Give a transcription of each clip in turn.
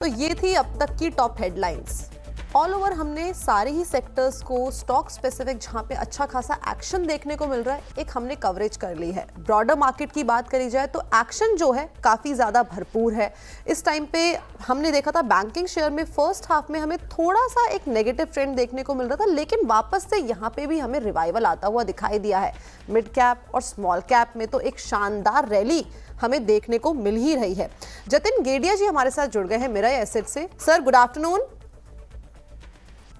तो ये थी अब तक की टॉप हेडलाइंस। ऑल ओवर हमने सारे ही सेक्टर्स को स्टॉक स्पेसिफिक जहां पे अच्छा खासा एक्शन देखने को मिल रहा है एक हमने कवरेज कर ली है। ब्रॉडर मार्केट की बात करी जाए तो एक्शन जो है काफ़ी ज़्यादा भरपूर है। इस टाइम पे हमने देखा था बैंकिंग शेयर में फर्स्ट हाफ में हमें थोड़ा सा एक नेगेटिव ट्रेंड देखने को मिल रहा था, लेकिन वापस से यहाँ पे भी हमें रिवाइवल आता हुआ दिखाई दिया है। मिड कैप और स्मॉल कैप में तो एक शानदार रैली हमें देखने को मिल ही रही है। जतिन गेडिया जी हमारे साथ जुड़ गए हैं मिराई एसेट से। Sir good afternoon.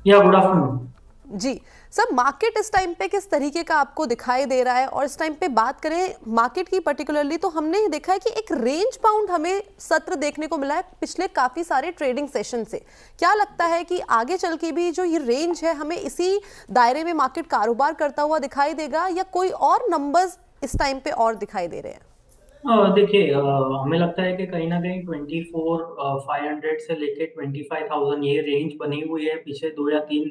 Good afternoon. जी सर, मार्केट इस टाइम पे किस तरीके का आपको दिखाई दे रहा है? और इस टाइम पे बात करें मार्केट की पर्टिकुलरली तो हमने देखा है कि एक रेंज बाउंड हमें सत्र देखने को मिला है पिछले काफी सारे ट्रेडिंग सेशन से। क्या लगता है कि आगे चल के भी जो ये रेंज है हमें इसी दायरे में मार्केट कारोबार करता हुआ दिखाई देगा या कोई और नंबर्स इस टाइम पे और दिखाई दे रहे हैं? देखिए, हमें लगता है कि कहीं ना कहीं 24,500 से लेके 25,000 ये रेंज बनी हुई है पिछले 2 या 3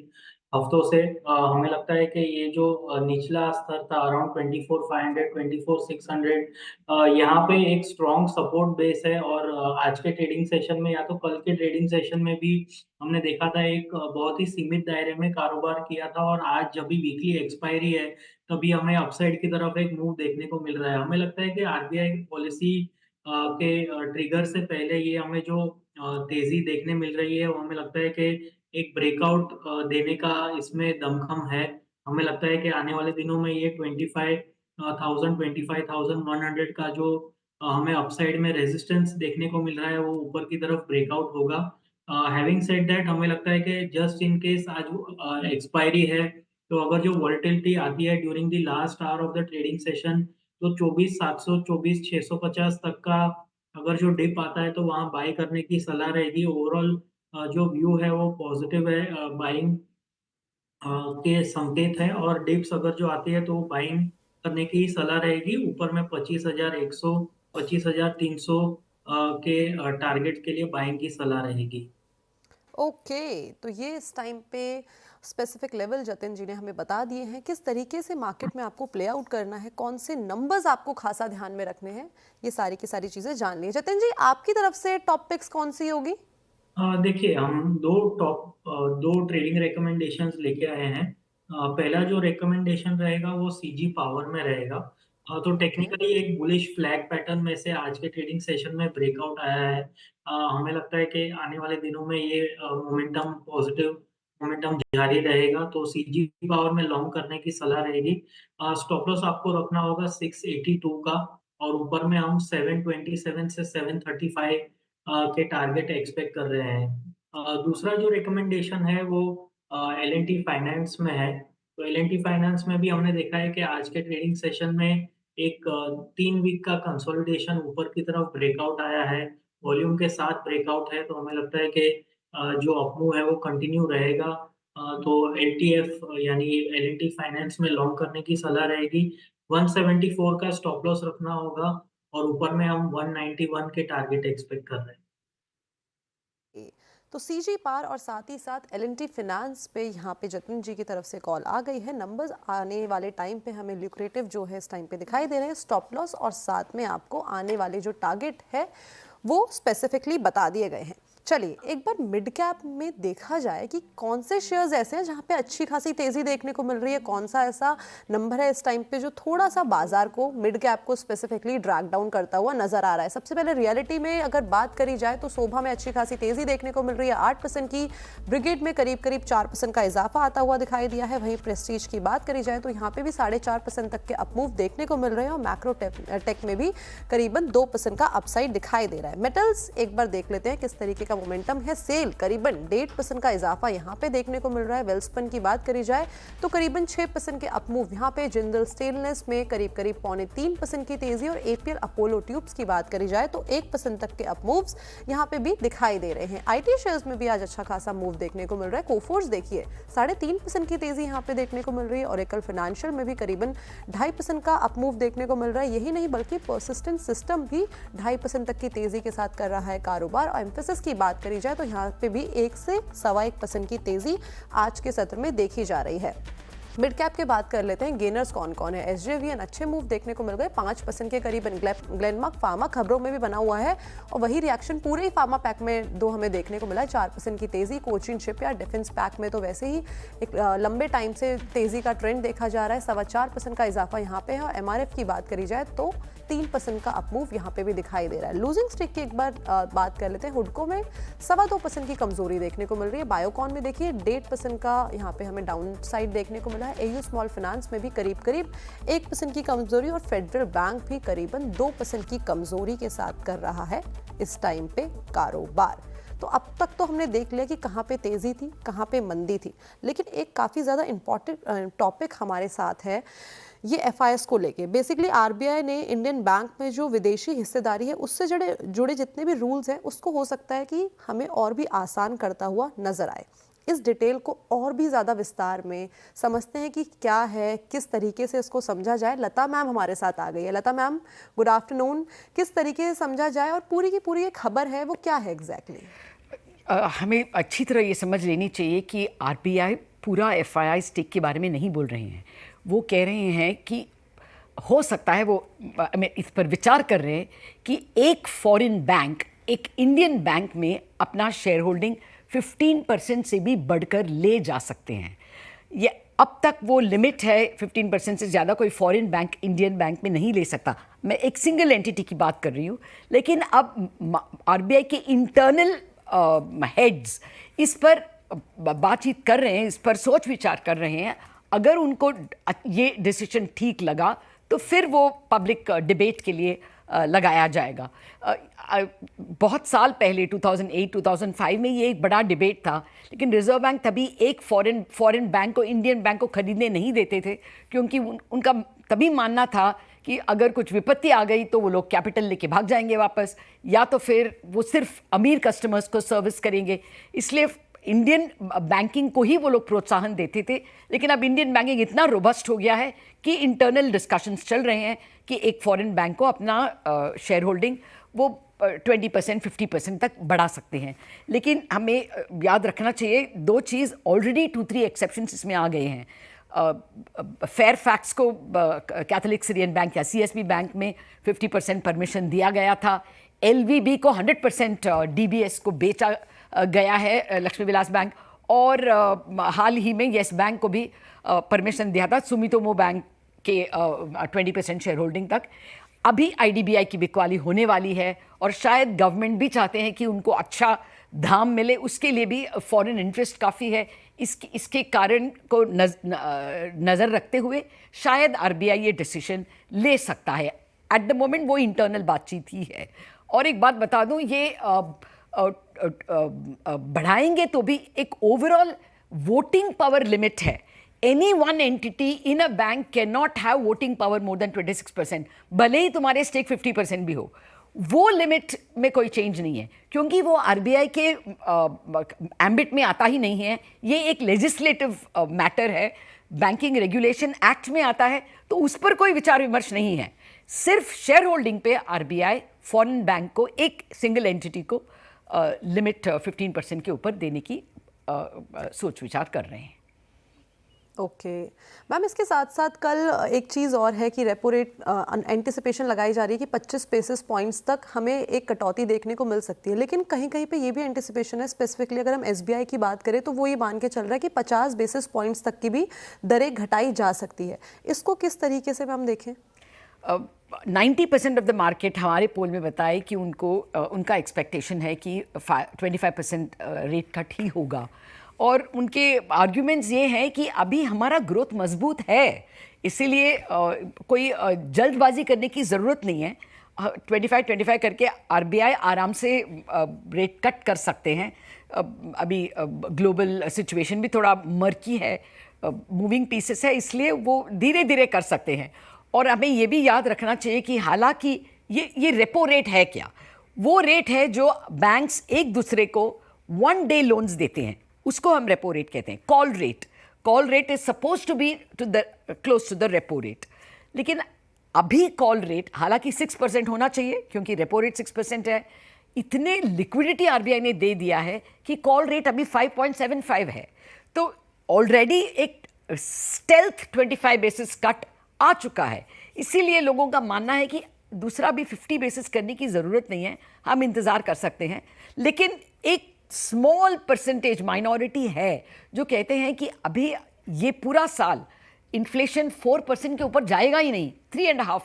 हफ्तों से। हमें लगता है कि ये जो निचला स्तर था अराउंड 24,500 24,600, यहाँ पे एक स्ट्रॉन्ग सपोर्ट बेस है। और आज के ट्रेडिंग सेशन में या तो कल के ट्रेडिंग सेशन में भी हमने देखा था एक बहुत ही सीमित दायरे में कारोबार किया था। और आज जब भी वीकली एक्सपायरी है तभी हमें अपसाइड की तरफ एक मूव देखने को मिल रहा है। हमें लगता है कि आरबीआई की पॉलिसी के ट्रिगर से पहले ये हमें जो तेजी देखने मिल रही है वो हमें लगता है कि एक ब्रेकआउट देने का इसमें दमखम है। हमें लगता है कि आने वाले दिनों में ये 25,100 का जो हमें अपसाइड में रेजिस्टेंस देखने को मिल रहा है वो ऊपर की तरफ ब्रेकआउट होगा। हैविंग सेड दैट, हमें लगता है कि जस्ट इन केस आज एक्सपायरी है तो अगर जो वोलेटिलिटी आती है during the last hour of the trading session तो 24,700 24,650 तक का अगर जो डिप आता है तो वहाँ बाय करने की सलाह रहेगी। ओवरऑल जो व्यू है वो पॉजिटिव है, बाइंग के संकेत हैं। और डिप्स अगर जो आती है तो बाइंग करने की सलाह रहेगी। ऊपर में 25,100 25,300 के टारगेट के लिए बाइंग की सलाह रहेगी। ओके, तो ये इस टाइम पे स्पेसिफिक लेवल जतिन जी ने हमें बता दिए हैं। किस तरीके से मार्केट में आपको प्ले आउट करना है, कौन से नंबर्स आपको खासा ध्यान में रखने हैं, ये सारी की सारी चीजें जान ली। जतिन जी आपकी तरफ से टॉप पिक्स कौन सी होगी? देखिए, हम दो ट्रेडिंग रिकमेंडेशंस लेके आए हैं। पहला जो रिकमेंडेशन रहेगा वो सीजी पावर में रहेगा। तो ओके। टेक्निकली एक बुलिश फ्लैग पैटर्न में से आज के ट्रेडिंग सेशन में ब्रेकआउट आया है। हमें लगता है कि आने वाले दिनों में ये मोमेंटम पॉजिटिव मोमेंटम जारी रहेगा तो सीजी पावर में लॉन्ग करने की सलाह रहेगी। स्टॉप लॉस आपको रखना होगा 682 का। और ऊपर में हम 727 से 735 के टारगेट एक्सपेक्ट कर रहे हैं। दूसरा जो रिकमेंडेशन है वो एल&टी फाइनेंस में है। तो एल&टी फाइनेंस में भी हमने देखा है कि आज के ट्रेडिंग सेशन में एक 3 वीक का कंसोलिडेशन ऊपर की तरफ ब्रेकआउट आया है। वॉल्यूम के साथ ब्रेकआउट है तो हमें लगता है कि जो अपमूव है वो कंटिन्यू रहेगा। तो एलटीएफ यानी एल&टी फाइनेंस में लॉन्ग करने की सलाह रहेगी। 174 का स्टॉप लॉस रखना होगा। और ऊपर में हम 191 के टारगेट एक्सपेक्ट कर रहे हैं। तो सीजी पार और साथ ही साथ एल&टी फाइनेंस पे यहाँ पे जतिन जी की तरफ से कॉल आ गई है। नंबर्स आने वाले टाइम पे हमें ल्यूक्रेटिव जो है इस टाइम पे दिखाई दे रहे हैं। स्टॉप लॉस और साथ में आपको आने वाले जो टारगेट है वो स्पेसिफिकली बता दिए गए हैं। चलिए एक बार मिड कैप में देखा जाए कि कौन से शेयर्स ऐसे हैं जहाँ पे अच्छी खासी तेजी देखने को मिल रही है, कौन सा ऐसा नंबर है इस टाइम पे जो थोड़ा सा बाजार को मिड कैप को स्पेसिफिकली ड्रैग डाउन करता हुआ नजर आ रहा है। सबसे पहले रियलिटी में अगर बात करी जाए तो शोभा में अच्छी खासी तेजी देखने को मिल रही है 8% की, ब्रिगेड में करीब करीब 4% का इजाफा आता हुआ दिखाई दिया है। वहीं प्रेस्टीज की बात करी जाए तो यहाँ पे भी 4.5% तक के अपमूव देखने को मिल रहे हैं और मैक्रो टेक में भी करीबन 2% का अपसाइड दिखाई दे रहा है। मेटल्स एक बार देख लेते हैं किस तरीके का मोमेंटम है। सेल करीबन 1.5% का इजाफा यहाँ पे देखने को मिल रहा है। वेल्सपन की बात करी जाए तो करीबन 6% के अपमूव यहाँ पे। जिंदल स्टेनलेस में करीब करीब 3.25% की तेजी और एपीएल अपोलो ट्यूब्स की बात करी जाए तो 1% तक के अपमूव्स यहाँ पे भी दिखाई दे रहे हैं। आईटी शेयर्स में भी आज अच्छा खासा मूव देखने को मिल रहा है। कोफोर्स देखिए 3.5% की तेजी यहाँ पे देखने को मिल रही है। ओरेकल फाइनेंशियल में भी करीबन 2.5% का अपमूव देखने को मिल रहा है। यही नहीं बल्कि परसिस्टेंट सिस्टम भी 2.5% तक की तेजी के साथ कर रहा है कारोबार। और एम्फेसिस की बात करी जाए तो यहाँ पे भी 1 से 1.25% की तेजी आज के सत्र में देखी जा रही है। मिड कैप की बात कर लेते हैं। गेनर्स कौन कौन है? SJVN अच्छे मूव देखने को मिल गए, 5% के करीबन। ग्लेनमार्क फार्मा खबरों में भी बना हुआ है और वही रिएक्शन पूरे ही फार्मा पैक में दो हमें देखने को मिला है, 4% की तेजी। कोचिन शिपयार्ड डिफेंस पैक में तो वैसे ही एक लंबे टाइम से तेजी का ट्रेंड देखा जा रहा है, 4.25% का इजाफा यहाँ पे है। और MRF की बात करी जाए तो 3% का अपमूव यहाँ पे भी दिखाई दे रहा है। लूजिंग स्टिक की एक बार बात कर लेते हैं। हुडको में 2.25% की कमजोरी देखने को मिल रही है। बायोकॉन में देखिए 1.5% का यहाँ पे हमें डाउन साइड देखने को मिला है। AU स्मॉल फाइनेंस में भी करीब 1% की कमजोरी और फेडरल बैंक भी करीबन 2% की कमजोरी के साथ कर रहा है इस टाइम पे कारोबार। तो अब तक तो हमने देख लिया कि कहाँ पे तेजी थी, कहाँ पे मंदी थी, लेकिन एक काफ़ी ज़्यादा इम्पॉर्टेंट टॉपिक हमारे साथ है ये FIS को लेके। बेसिकली RBI ने इंडियन बैंक में जो विदेशी हिस्सेदारी है उससे जुड़े जितने भी रूल्स हैं उसको हो सकता है कि हमें और भी आसान करता हुआ नजर आए। इस डिटेल को और भी ज़्यादा विस्तार में समझते हैं कि क्या है, किस तरीके से इसको समझा जाए। लता मैम हमारे साथ आ गई है। लता मैम, गुड आफ्टरनून। किस तरीके से समझा जाए और पूरी की पूरी एक खबर है वो क्या है एग्जैक्टली? हमें अच्छी तरह ये समझ लेनी चाहिए कि RBI पूरा FII स्टिक के बारे में नहीं बोल रहे हैं। वो कह रहे हैं कि हो सकता है, वो इस पर विचार कर रहे हैं कि एक फॉरेन बैंक एक इंडियन बैंक में अपना शेयर होल्डिंग 15% से भी बढ़कर ले जा सकते हैं। ये अब तक वो लिमिट है 15% से ज़्यादा कोई फॉरेन बैंक इंडियन बैंक में नहीं ले सकता। मैं एक सिंगल एंटिटी की बात कर रही हूँ, लेकिन अब RBI के इंटरनल हेड्स इस पर बातचीत कर रहे हैं, इस पर सोच विचार कर रहे हैं। अगर उनको ये डिसीजन ठीक लगा तो फिर वो पब्लिक डिबेट के लिए लगाया जाएगा। बहुत साल पहले 2008-2005 में ये एक बड़ा डिबेट था, लेकिन रिजर्व बैंक तभी एक फॉरेन बैंक को इंडियन बैंक को खरीदने नहीं देते थे, क्योंकि उनका तभी मानना था कि अगर कुछ विपत्ति आ गई तो वो लोग कैपिटल लेके भाग जाएंगे वापस, या तो फिर वो सिर्फ अमीर कस्टमर्स को सर्विस करेंगे। इसलिए इंडियन बैंकिंग को ही वो लोग प्रोत्साहन देते थे। लेकिन अब इंडियन बैंकिंग इतना रोबस्ट हो गया है कि इंटरनल डिस्कशंस चल रहे हैं कि एक फॉरेन बैंक को अपना शेयर होल्डिंग वो 20% 50% तक बढ़ा सकते हैं। लेकिन हमें याद रखना चाहिए दो चीज़, ऑलरेडी 2-3 एक्सेप्शंस इसमें आ गए हैं। फेयरफैक्स को कैथोलिक सीरियन बैंक या CSB बैंक में 50% परमिशन दिया गया था। LVB को 100% DBS को बेचा गया है, लक्ष्मी विलास बैंक। और हाल ही में येस बैंक को भी परमिशन दिया था, सुमितोमो बैंक के 20% शेयर होल्डिंग तक। अभी IDBI की बिकवाली होने वाली है और शायद गवर्नमेंट भी चाहते हैं कि उनको अच्छा दाम मिले, उसके लिए भी फॉरेन इंटरेस्ट काफ़ी है। इसके कारण को नज़र रखते हुए शायद RBI ये डिसीजन ले सकता है। एट द मोमेंट वो इंटरनल बातचीत ही है। और एक बात बता दूं, ये बढ़ाएंगे तो भी एक ओवरऑल वोटिंग पावर लिमिट है। Any one entity in a bank can not have voting power more than 26%, भले ही तुम्हारे स्टेक 50% भी हो। वो लिमिट में कोई चेंज नहीं है, क्योंकि वो RBI के एम्बिट में आता ही नहीं है। ये एक लेजिस्लेटिव मैटर है, बैंकिंग रेगुलेशन एक्ट में आता है, तो उस पर कोई विचार विमर्श नहीं है। सिर्फ शेयर होल्डिंग पे RBI फॉरेन बैंक को, एक सिंगल एंटिटी को लिमिट 15% के ऊपर देने की सोच विचार कर रहे हैं। ओके मैम, इसके साथ साथ कल एक चीज़ और है कि रेपो रेट एंटिसिपेशन लगाई जा रही है कि 25 बेसिस पॉइंट्स तक हमें एक कटौती देखने को मिल सकती है। लेकिन कहीं कहीं पे ये भी एंटिसिपेशन है, स्पेसिफिकली अगर हम SBI की बात करें तो वो ये मान के चल रहा है कि 50 बेसिस पॉइंट्स तक की भी दरें घटाई जा सकती है। इसको किस तरीके से हम देखें? 90% ऑफ द मार्केट हमारे पोल में बताए कि उनका एक्सपेक्टेशन है कि 25% रेट कट ही होगा। और उनके आर्ग्यूमेंट्स ये हैं कि अभी हमारा ग्रोथ मजबूत है, इसीलिए कोई जल्दबाजी करने की ज़रूरत नहीं है। 25 करके RBI आराम से रेट कट कर सकते हैं। अभी ग्लोबल सिचुएशन भी थोड़ा मर्की है, मूविंग पीसेस है, इसलिए वो धीरे धीरे कर सकते हैं। और हमें ये भी याद रखना चाहिए कि हालांकि ये रेपो रेट है क्या? वो रेट है जो बैंक्स एक दूसरे को 1 डे लोन्स देते हैं, उसको हम रेपो रेट कहते हैं। Call rate is suppose to be close to the repo rate. लेकिन अभी कॉल रेट हालांकि 6% होना चाहिए, क्योंकि रेपो रेट 6% है। इतने लिक्विडिटी RBI ने दे दिया है कि कॉल रेट अभी 5.75 है। तो ऑलरेडी एक स्टेल्थ 25 बेसिस कट आ चुका है, इसीलिए लोगों का मानना है कि दूसरा भी 50 बेसिस करने की ज़रूरत नहीं है, हम इंतज़ार कर सकते हैं। लेकिन एक स्मॉल परसेंटेज माइनॉरिटी है जो कहते हैं कि अभी ये पूरा साल इन्फ्लेशन 4% के ऊपर जाएगा ही नहीं, 3.5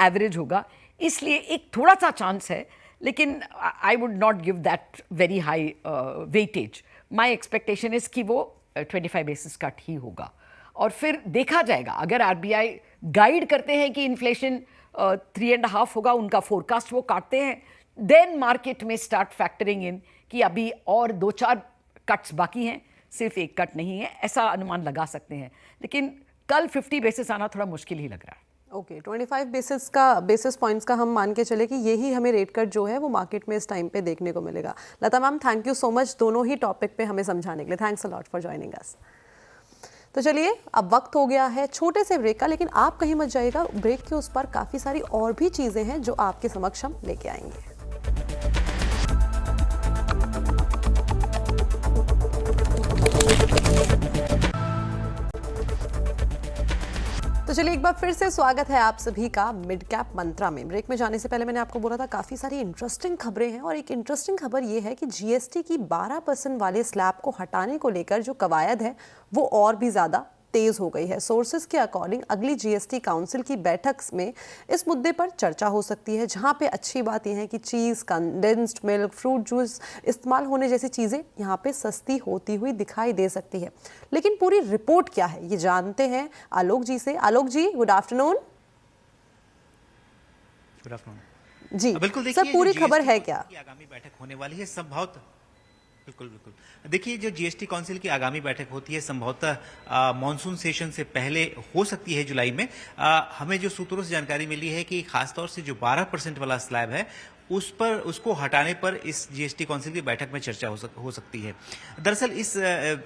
एवरेज होगा, इसलिए एक थोड़ा सा चांस है, लेकिन I would not give that very high weightage. My expectation is कि वो 25 बेसिस कट ही होगा और फिर देखा जाएगा। अगर आरबीआई गाइड करते हैं कि इन्फ्लेशन 3.5 होगा, उनका फोरकास्ट वो काटते हैं, देन मार्केट में स्टार्ट फैक्टरिंग इन कि अभी और 2-4 कट्स बाकी हैं, सिर्फ एक कट नहीं है, ऐसा अनुमान लगा सकते हैं। लेकिन कल 50 बेसिस आना थोड़ा मुश्किल ही लग रहा है। ओके 25 बेसिस पॉइंट्स का हम मान के चले कि यही हमें रेट कट जो है वो मार्केट में इस टाइम पे देखने को मिलेगा। Lata ma'am, thank you so much दोनों ही टॉपिक पे हमें समझाने के लिए। Thanks a lot for joining us. तो चलिए, अब वक्त हो गया है छोटे से ब्रेक का, लेकिन आप कहीं मत जाइएगा, ब्रेक के उस पर काफ़ी सारी और भी चीज़ें हैं जो आपके समक्ष हम लेके आएंगे। तो चलिए, एक बार फिर से स्वागत है आप सभी का मिड कैप मंत्रा में। ब्रेक में जाने से पहले मैंने आपको बोला था काफ़ी सारी इंटरेस्टिंग खबरें हैं, और एक इंटरेस्टिंग खबर ये है कि जीएसटी की 12% वाले स्लैब को हटाने को लेकर जो कवायद है वो और भी ज़्यादा तेज हो गई है। सोर्सेज के अकॉर्डिंग अगली जीएसटी काउंसिल की बैठक में इस मुद्दे पर चर्चा हो सकती है, जहां पे अच्छी बात यह है कि चीज़, कंडेंस्ड मिल्क, फ्रूट जूस इस्तेमाल होने जैसी चीज़ें यहां पे सस्ती होती हुई दिखाई दे सकती है। लेकिन पूरी रिपोर्ट क्या है ये जानते हैं आलोक जी से। आलोक जी, गुड आफ्टरनून। गुड आफ्टरनून जी बिल्कुल। सर, पूरी खबर है क्या? आगामी बैठक होने वाली है संभवतः। बिल्कुल बिल्कुल। देखिए, जो जीएसटी काउंसिल की आगामी बैठक होती है संभवतः मॉनसून सेशन से पहले हो सकती है, जुलाई में। हमें जो सूत्रों से जानकारी मिली है कि खासतौर से जो 12% वाला स्लैब है उसको हटाने पर इस जीएसटी काउंसिल की बैठक में चर्चा हो सकती है। दरअसल इस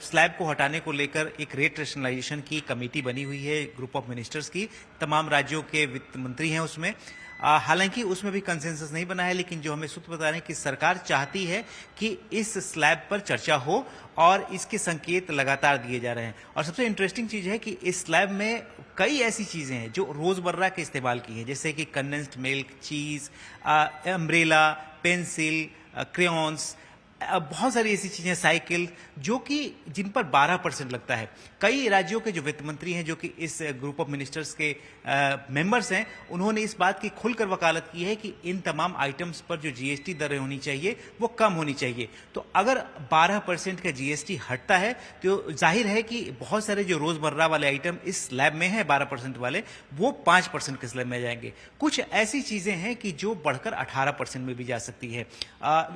स्लैब को हटाने को लेकर एक रेट रेशनलाइजेशन की कमेटी बनी हुई है, ग्रुप ऑफ मिनिस्टर्स की। तमाम राज्यों के वित्त मंत्री हैं उसमें। हालांकि उसमें भी कंसेंसस नहीं बना है, लेकिन जो हमें सूत्र बता रहे हैं कि सरकार चाहती है कि इस स्लैब पर चर्चा हो और इसके संकेत लगातार दिए जा रहे हैं। और सबसे इंटरेस्टिंग चीज है कि इस स्लैब में कई ऐसी चीजें हैं जो रोजमर्रा के इस्तेमाल की हैं, जैसे कि कंडेंस्ड मिल्क, चीज, अम्ब्रेला, पेंसिल, क्रेयॉन्स, बहुत सारी ऐसी चीजें, साइकिल, जो कि जिन पर 12% लगता है। कई राज्यों के जो वित्त मंत्री हैं, जो कि इस ग्रुप ऑफ मिनिस्टर्स के मेंबर्स हैं, उन्होंने इस बात की खुलकर वकालत की है कि इन तमाम आइटम्स पर जो जीएसटी दरें होनी चाहिए वो कम होनी चाहिए। तो अगर 12% का जीएसटी हटता है तो जाहिर है कि बहुत सारे जो रोजमर्रा वाले आइटम इस स्लैब में है 12% वाले, वो 5% के स्लैब में जाएंगे। कुछ ऐसी चीजें हैं कि जो बढ़कर 18% में भी जा सकती है,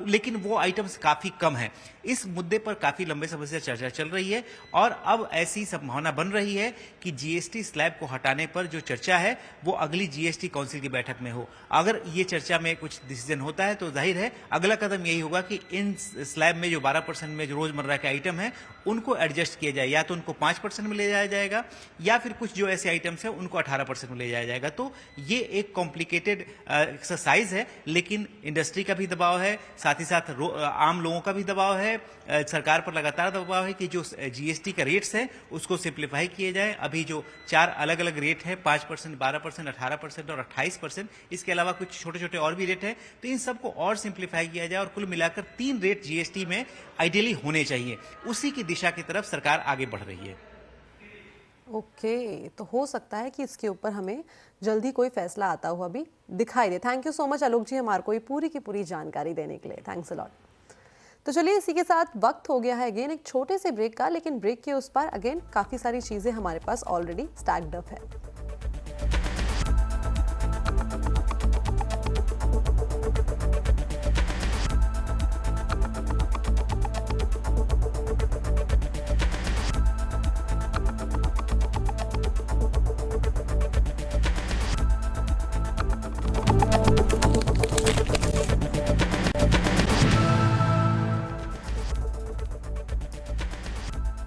लेकिन वो आइटम्स काफी कम है। इस मुद्दे पर काफी लंबे समय से चर्चा चल रही है और अब ऐसी संभावना बन रही है कि जीएसटी स्लैब को हटाने पर जो चर्चा है वो अगली जीएसटी काउंसिल की बैठक में हो। अगर ये चर्चा में कुछ डिसीजन होता है तो जाहिर है अगला कदम यही होगा कि इन स्लैब में जो 12% में जो रोजमर्रा के आइटम है उनको एडजस्ट किया जाए, या तो उनको 5% में ले जाया जाएगा, या फिर कुछ जो ऐसे आइटम्स है उनको 18% में ले जाया जाएगा। तो ये एक कॉम्प्लिकेटेड एक्सरसाइज है, लेकिन इंडस्ट्री का भी दबाव है, साथ ही साथ आम लोगों का भी दबाव है, सरकार पर लगातार दबाव है कि जो जीएसटी का रेट्स है उसको सिंप्लीफाई किए जाए। अभी जो 4 अलग अलग रेट है, 5%, 12%, 18% और 28%, इसके अलावा कुछ छोटे छोटे और भी रेट है, तो इन सबको और सिंप्लीफाई किया जाए और कुल मिलाकर 3 रेट जीएसटी में आइडियली होने चाहिए। उसी की दिशा की तरफ सरकार आगे बढ़ रही है। ओके, तो हो सकता है कि इसके ऊपर हमें जल्दी कोई फैसला आता हुआ भी दिखाई दे। थैंक यू सो मच आलोक जी हमारे को ये पूरी की पूरी जानकारी देने के लिए। Thanks a lot. तो चलिए, इसी के साथ वक्त हो गया है अगेन एक छोटे से ब्रेक का, लेकिन ब्रेक के उस पर अगेन काफ़ी सारी चीज़ें हमारे पास ऑलरेडी स्टैक्ड अप है।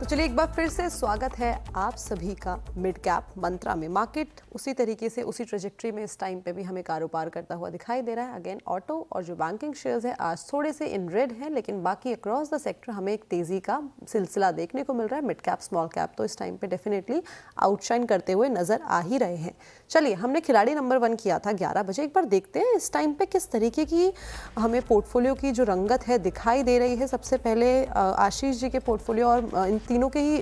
चलिए एक बार फिर से स्वागत है आप सभी का मिड कैप मंत्रा में। मार्केट उसी तरीके से उसी ट्रेजेक्ट्री में इस टाइम पे भी हमें कारोबार करता हुआ दिखाई दे रहा है। अगेन ऑटो और जो बैंकिंग शेयर्स है आज थोड़े से इन रेड हैं, लेकिन बाकी अक्रॉस द सेक्टर हमें एक तेजी का सिलसिला देखने को मिल रहा है। मिड कैप स्मॉल कैप तो इस टाइम पे डेफिनेटली आउटशाइन करते हुए नजर आ ही रहे हैं। चलिए हमने खिलाड़ी नंबर 1 किया था 11 बजे, एक बार देखते हैं इस टाइम पे किस तरीके की हमें पोर्टफोलियो की जो रंगत है दिखाई दे रही है। सबसे पहले आशीष जी के पोर्टफोलियो और इन तीनों के ही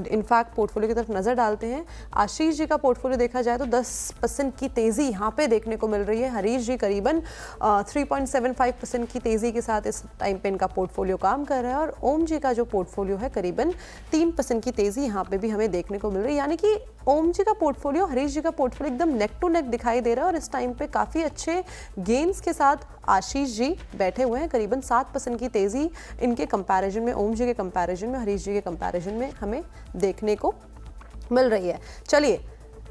इनफैक्ट पोर्टफोलियो की तरफ नजर डालते हैं। आशीष जी का पोर्टफोलियो देखा जाए तो 10% की तेजी यहाँ पे देखने को मिल रही है। हरीश जी करीबन 3.75% की तेजी के साथ इस टाइम पे इनका पोर्टफोलियो काम कर रहा है और ओम जी का जो पोर्टफोलियो है करीबन 3% की तेजी यहाँ पे भी हमें देखने को मिल रही है। यानी कि ओम जी का पोर्टफोलियो हरीश जी का पोर्टफोलियो एकदम नेक टू नेक दिखाई दे रहा है और इस टाइम पे काफी अच्छे गेन्स के साथ आशीष जी बैठे हुए हैं। करीबन 7% की तेजी इनके कंपैरिजन में, ओम जी के कंपैरिजन में, हरीश जी के कंपैरिजन में हमें देखने को मिल रही है। चलिए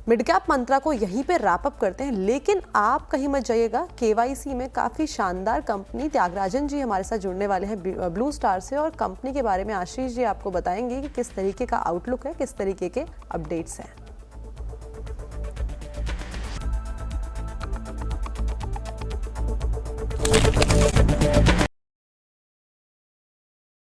मिड कैप मंत्रा को यहीं पे रैप अप करते हैं, लेकिन आप कहीं मत जाइएगा। केवाईसी में काफ़ी शानदार कंपनी त्यागराजन जी हमारे साथ जुड़ने वाले हैं ब्लू स्टार से और कंपनी के बारे में आशीष जी आपको बताएंगे कि किस तरीके का आउटलुक है, किस तरीके के अपडेट्स हैं।